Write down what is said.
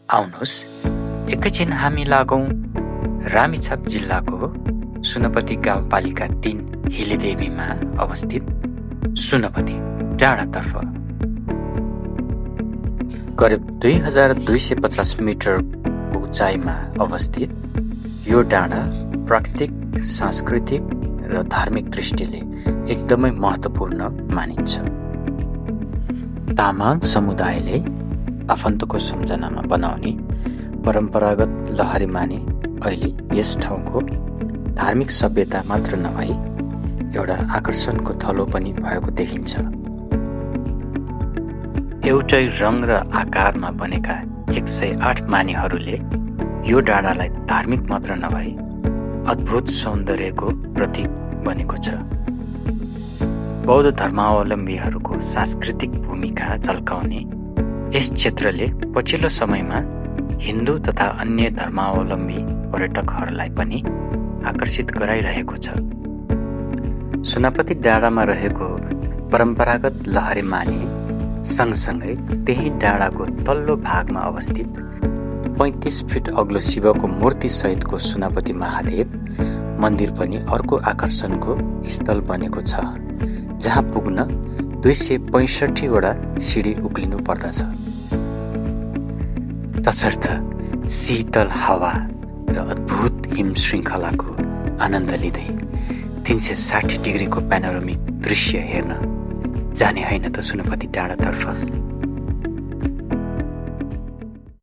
आउनुहोस् एकैछिन हामी लागौं रामेछाप जिल्लाको सुनपति गाउँपालिका 3 हिलेदेवीमा अवस्थित सुनपति डाँडातर्फ। करिब 2250 मिटरको उचाइमा अवस्थित यो डाँडा प्राकृतिक, सांस्कृतिक र धार्मिक दृष्टिले एकदमै महत्त्वपूर्ण मानिन्छ। तामाङ समुदायले आफन्तको सम्झनामा बनाउने परम्परागत लहरीमानी अहिले यस ठाउँको धार्मिक सभ्यता मात्र नभई एउटा आकर्षणको थलो पनि भएको देखिन्छ। एउटै रङ र आकारमा बनेका 108 मानीहरूले यो डाँडालाई धार्मिक मात्र नभई अद्भुत सौन्दर्यको प्रतीक बनेको छ। बौद्ध धर्मावलम्बीहरूको सांस्कृतिक भूमिका झल्काउने यस क्षेत्रले पछिल्लो समयमा हिन्दू तथा अन्य धर्मावलम्बी पर्यटकहरूलाई पनि आकर्षित गराइरहेको छ। सुनपति डाँडामा रहेको परम्परागत लहरीमानी सँगसँगै त्यही डाँडाको तल्लो भागमा अवस्थित 35 फिट अग्लो शिवको मूर्ति सहितको सुनपति महादेव मन्दिर पनि अर्को आकर्षणको स्थल बनेको छ, जहाँ पुग्न 265 वटा सिडी उक्लिनु पर्दछ। तसर्थ शीतल हावा र अद्भुत हिम श्रृङ्खलाको आनन्द लिँदै 360 डिग्रीको प्यानोरामिक दृश्य हेर्न जाने होइन त सुनपति डाँडातर्फ।